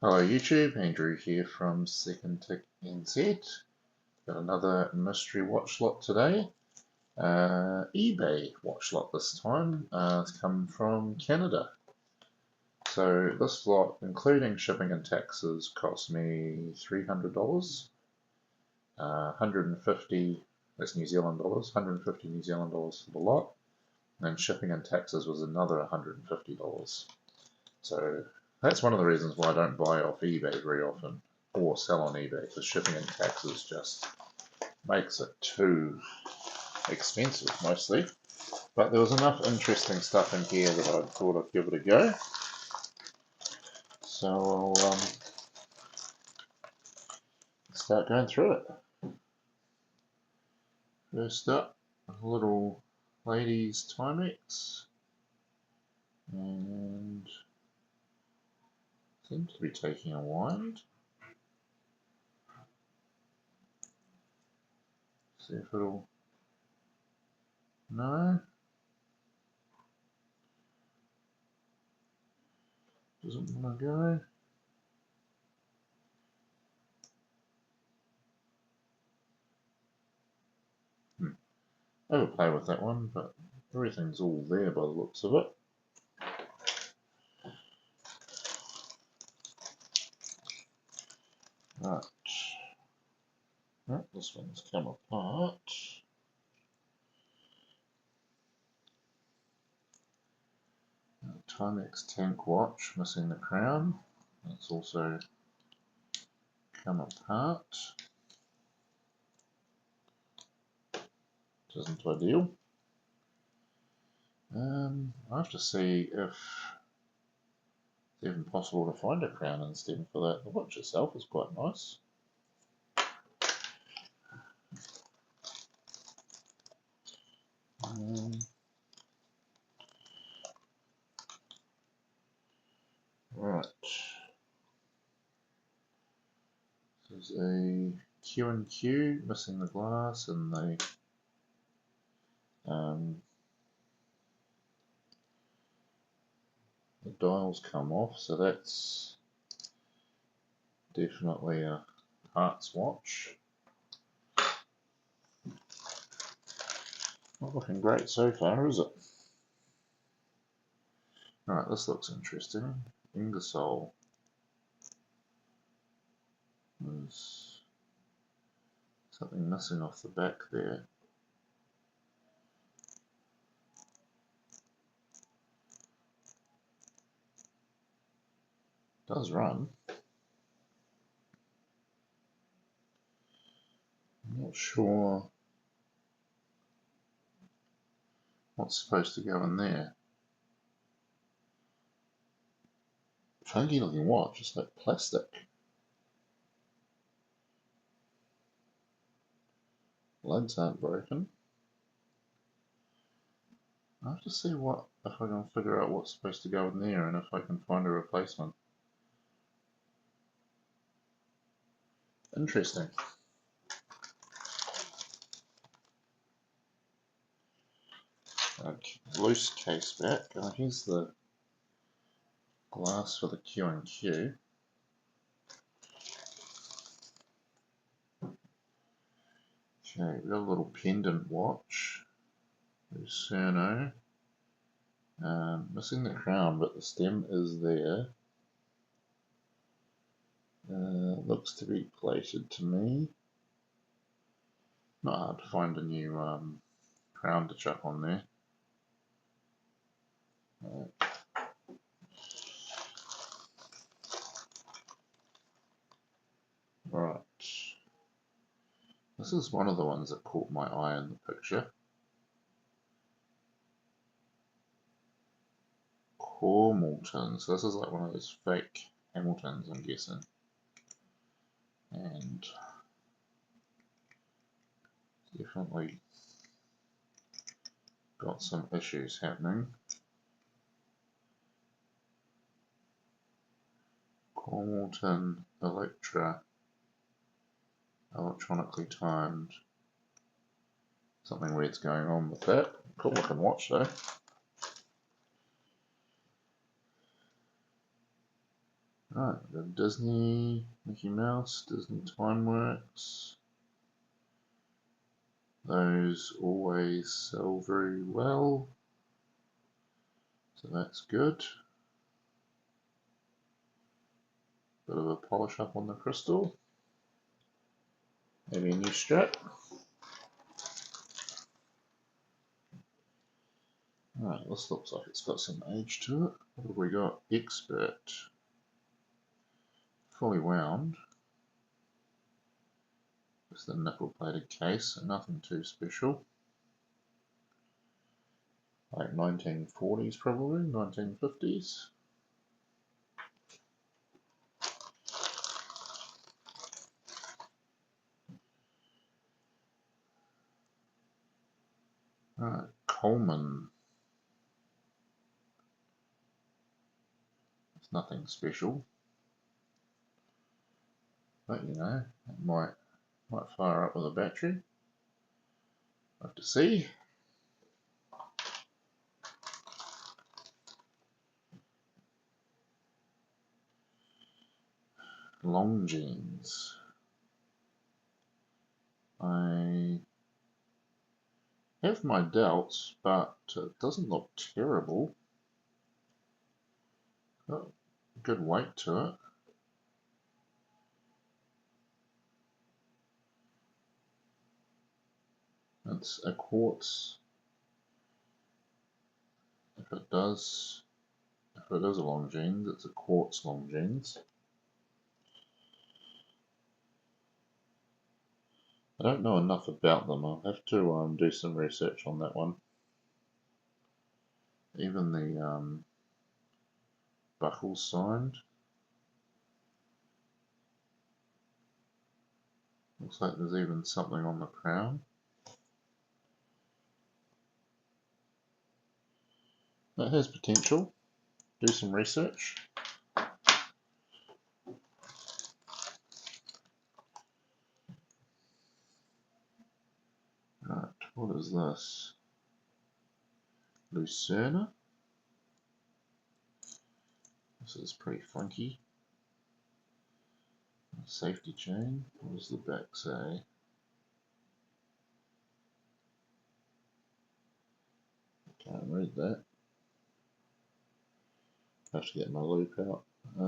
Hello YouTube, Andrew here from dgwatchshopnz. Got another mystery watch lot today. eBay watch lot this time. It's come from Canada. So this lot, including shipping and taxes, cost me $300. 150, that's New Zealand dollars, 150 New Zealand dollars for the lot. And then shipping and taxes was another $150. So that's one of the reasons why I don't buy off eBay very often or sell on eBay, because shipping and taxes just makes it too expensive mostly. But there was enough interesting stuff in here that I thought I'd give it a go. So I'll start going through it. First up, a little ladies Timex, and seems to be taking a wind. See if it'll, no, doesn't want to go. Overplay with that one, but everything's all there by the looks of it. Right. Oh, this one's come apart. Timex tank watch, missing the crown. That's also come apart. Which isn't ideal. I have to see if it's even possible to find a crown instead for that. The watch itself is quite nice. Right. There's a Q&Q, missing the glass, and the dials come off, so that's definitely a hearts watch. Not looking great so far, is it? Alright, this looks interesting. Ingersoll. There's something missing off the back there. It does run. I'm not sure what's supposed to go in there. Funky looking watch, it's like plastic. Legs aren't broken. I have to see if I can figure out what's supposed to go in there and if I can find a replacement. Interesting. Okay, loose case back. Here's the glass for the Q&Q. Okay, we've got a little pendant watch. There's Cerno. Missing the crown, but the stem is there. Looks to be plated to me. Not hard to find a new crown to chuck on there. Right. This is one of the ones that caught my eye in the picture. Hamilton. So this is like one of those fake Hamiltons, I'm guessing. And definitely got some issues happening. Hamilton Electra, electronically timed. Something weird's going on with that. Cool looking watch though. Right, we've got Disney, Mickey Mouse, Disney Timeworks. Those always sell very well, so that's good. Bit of a polish up on the crystal. Maybe a new strap. Alright, this looks like it's got some age to it. What have we got? Expert. Fully wound. Just a nickel plated case, so nothing too special. Like 1940s probably, 1950s. Alright, Coleman. It's nothing special. But you know, it might fire up with a battery. We'll have to see. Long jeans. I have my doubts, but it doesn't look terrible. Got good weight to it. It's a quartz. If it is a long jeans, it's a quartz long jeans. I don't know enough about them. I'll have to do some research on that one. Even the buckle's signed. Looks like there's even something on the crown. That has potential. Do some research. Right, what is this? Lucerna. This is pretty funky. Safety chain. What does the back say? Can't read that. Have to get my loop out. I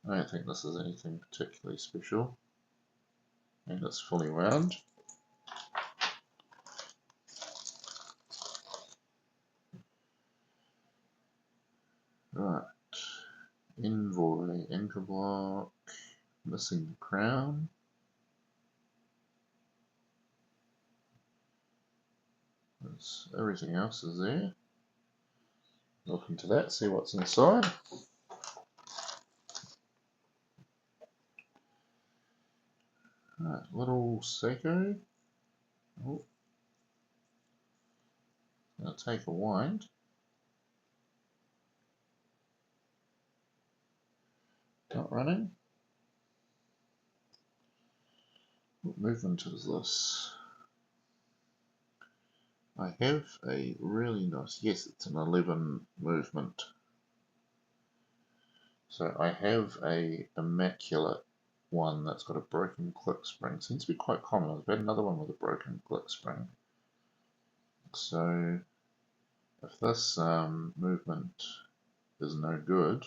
don't think this is anything particularly special. And it's fully wound. Right. Envoy, anchor block, missing the crown. Everything else is there. Look into that, see what's inside. Right, little Seiko. Oh, gonna take a wind. Not running. What movement is this? I have a really nice, yes, it's an 11 movement. So I have a immaculate one that's got a broken click spring. Seems to be quite common. I've had another one with a broken click spring. So if this movement is no good,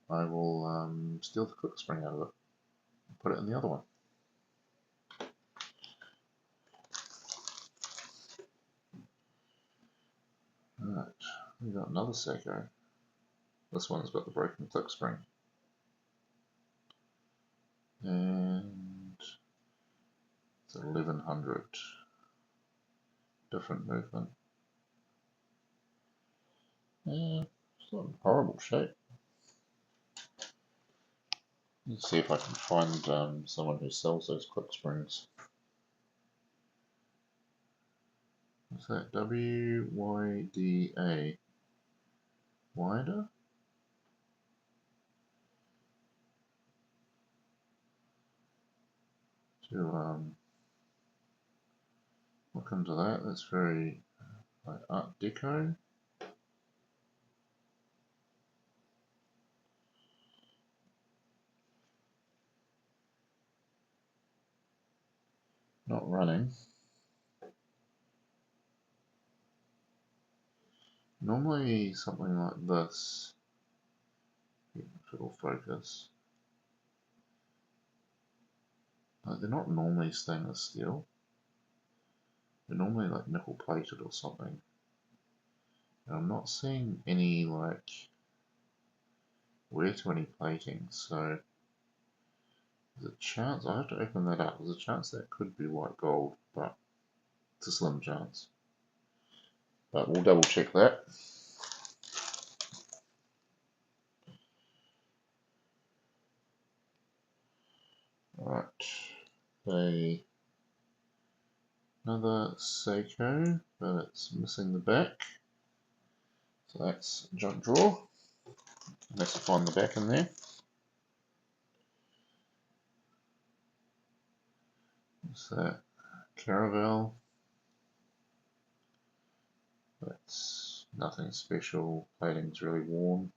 I will steal the click spring out of it and put it in the other one. Right, we got another Seiko. This one's got the broken click spring. And it's 1100. Different movement. Yeah, it's not in horrible shape. Let's see if I can find someone who sells those click springs. What's that? WYDA. Wider? To look into that. That's very like Art Deco. not running. Normally something like this, if it'll focus, like they're not normally stainless steel, they're normally like nickel plated or something. And I'm not seeing any like wear to any plating, so there's a chance, I have to open that up, there's a chance that could be white gold, but it's a slim chance. But we'll double check that. Right, another Seiko, but it's missing the back. So that's junk drawer. Unless I find the back in there. What's that? Caravel. That's nothing special. Plating's really worn.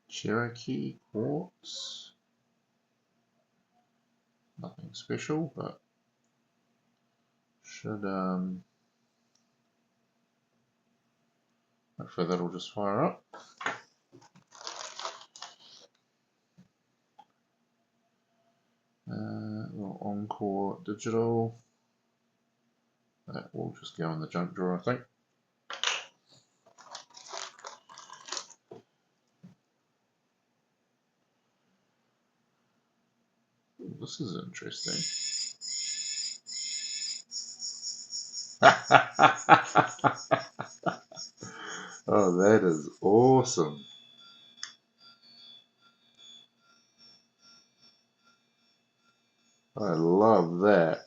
Cherokee quartz. Nothing special, but should hopefully that'll just fire up. Little Encore digital. That will just go in the junk drawer, I think. Ooh, this is interesting. Oh, that is awesome. I love that.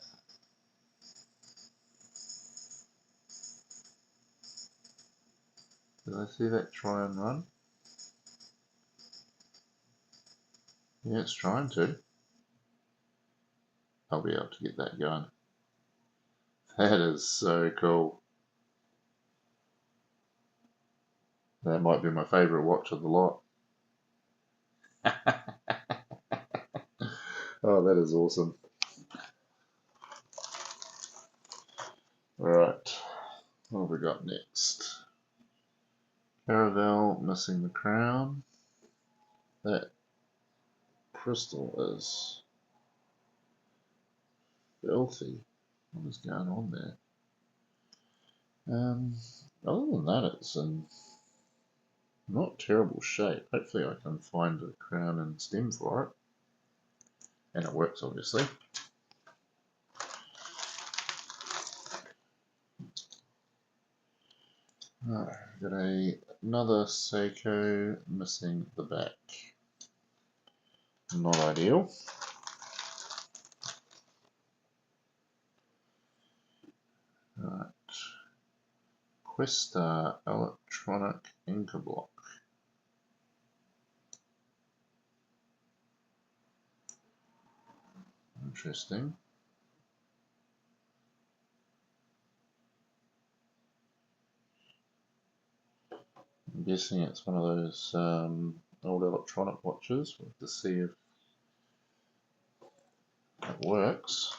Did I see that try and run? Yeah, it's trying to. I'll be able to get that going. That is so cool. That might be my favourite watch of the lot. Oh, that is awesome. Alright, what have we got next? Caravel missing the crown. That crystal is filthy. What is going on there? Other than that, it's in not terrible shape. Hopefully I can find a crown and stem for it. And it works, obviously. Got another Seiko missing the back. Not ideal. Right. Questa electronic inker block. Interesting. I'm guessing it's one of those old electronic watches. We'll have to see if it works.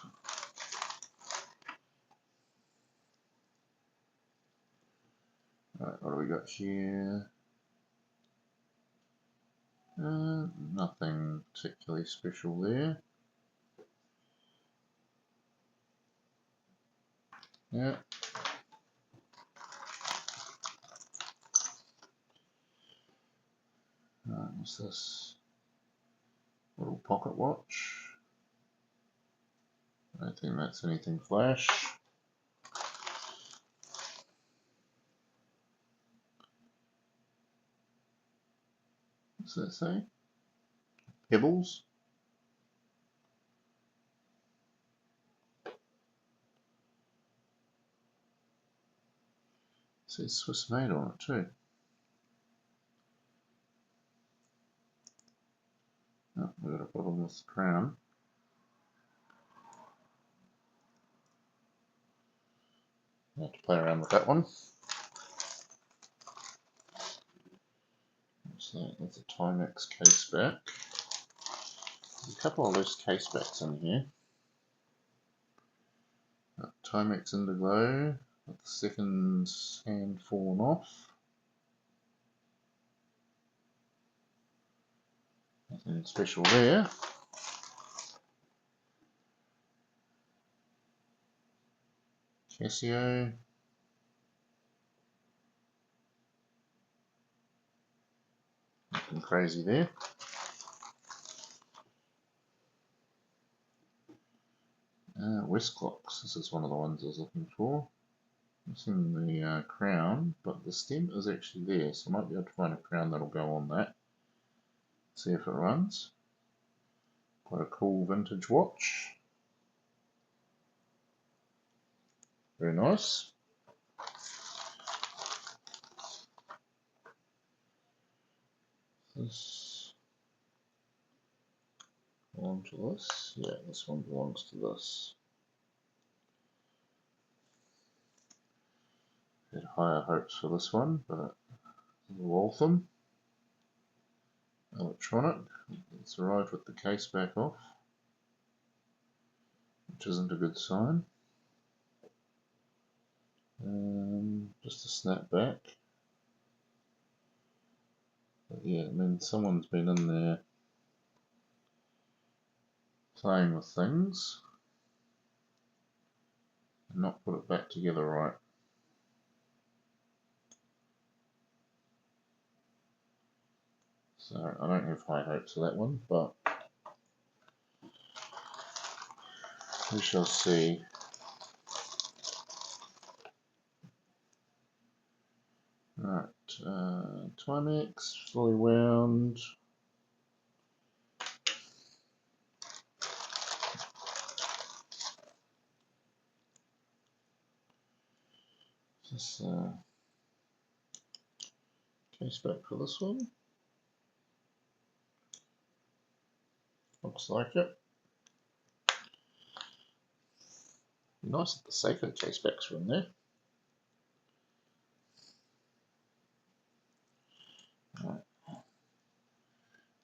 Right, what do we got here? Nothing particularly special there. Yeah. What's this? Little pocket watch. I don't think that's anything flash. What's that say? Pebbles? It says Swiss made on it too. Oh, we've got a problem with the crown. I have to play around with that one. So that's a Timex case back. There's a couple of loose case backs in here. Timex Indigo with the second hand fallen off. Nothing special there. Casio. Nothing crazy there. Westclocks. This is one of the ones I was looking for. Missing the crown, but the stem is actually there, so I might be able to find a crown that'll go on that. See if it runs. Quite a cool vintage watch. Very nice. This belongs to this. Yeah, this one belongs to this. Had higher hopes for this one, but Waltham electronic. It's arrived with the case back off, which isn't a good sign. Just a snap back. But yeah, I mean, someone's been in there playing with things and not put it back together right. So I don't have high hopes for that one, but we shall see. Right, Timex, fully wound. This case back for this one. Looks like it. Nice that the Seiko case backs are in there. Right.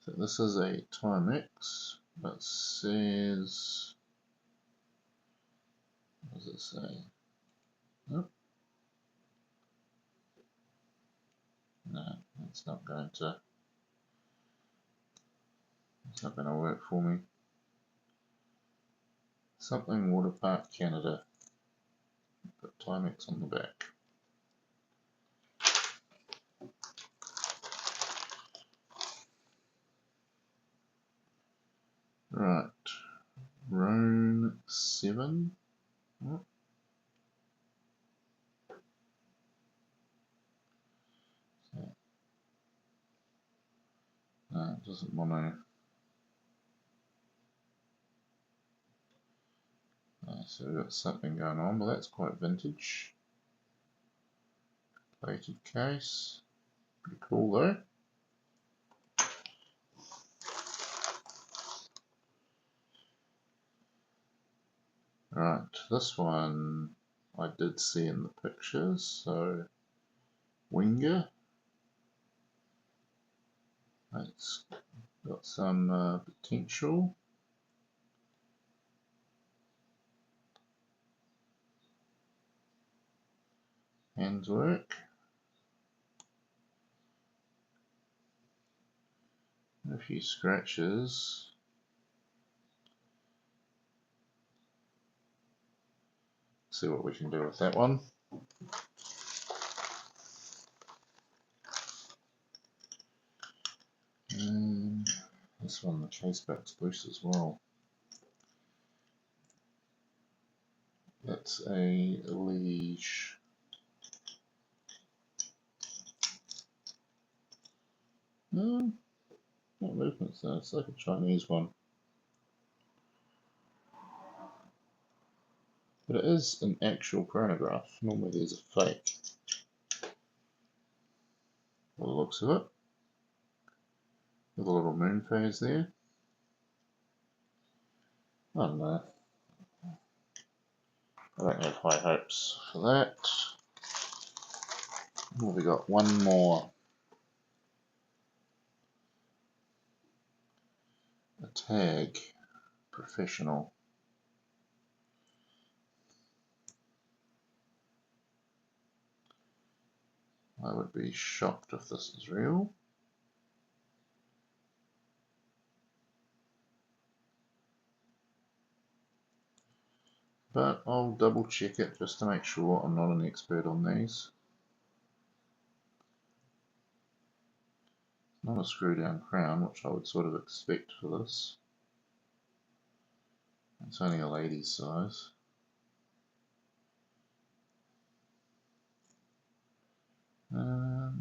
So this is a Timex that says, what does it say? Nope. No, it's not going to work for me. Something Water Park Canada. Got Timex on the back. Right, Roan 7. Oh. No, it doesn't want to. So we've got something going on, but that's quite vintage. Plated case. Pretty cool though. Right, this one I did see in the pictures, so Winger. It's got some potential. Handswork. A few scratches. See what we can do with that one. And this one, the case back's loose as well. That's a Liege. No, not movements though, it's like a Chinese one. But it is an actual chronograph. Normally there's a fake. By the looks of it. With a little moon phase there. I don't know. I don't have high hopes for that. Well, we got one more tag professional. I would be shocked if this is real. But I'll double check it just to make sure. I'm not an expert on these. Not a screw down crown, which I would sort of expect for this. It's only a lady's size.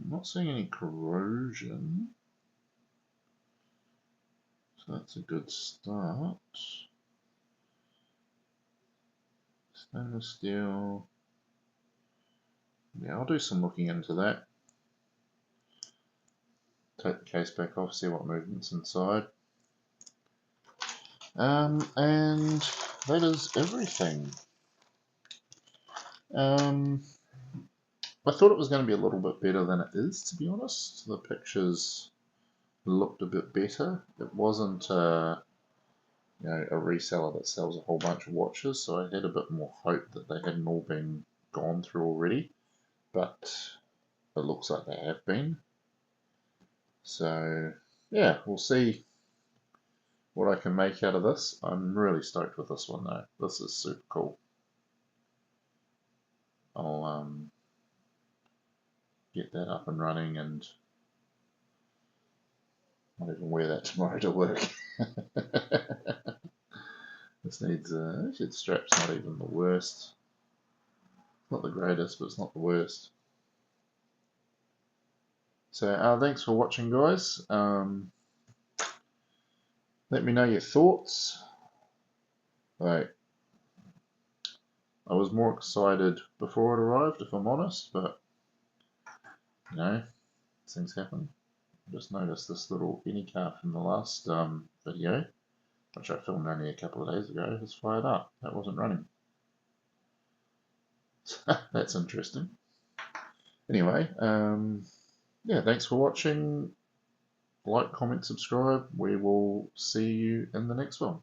Not seeing any corrosion, so that's a good start. Stainless steel. Yeah, I'll do some looking into that. Take the case back off, see what movement's inside. And that is everything. I thought it was going to be a little bit better than it is, to be honest. The pictures looked a bit better. It wasn't a reseller that sells a whole bunch of watches, so I had a bit more hope that they hadn't all been gone through already, but it looks like they have been. So yeah, we'll see what I can make out of this. I'm really stoked with this one though. This is super cool. I'll get that up and running, and I'll even wear that tomorrow to work. This needs actually the strap's not even the worst. It's not the greatest, but it's not the worst. So thanks for watching, guys. Let me know your thoughts. Like, I was more excited before it arrived, if I'm honest, but you know, things happen. Just noticed this little any car from the last video, which I filmed only a couple of days ago, has fired up. That wasn't running. That's interesting. Anyway, yeah, thanks for watching. Like, comment, subscribe. We will see you in the next one.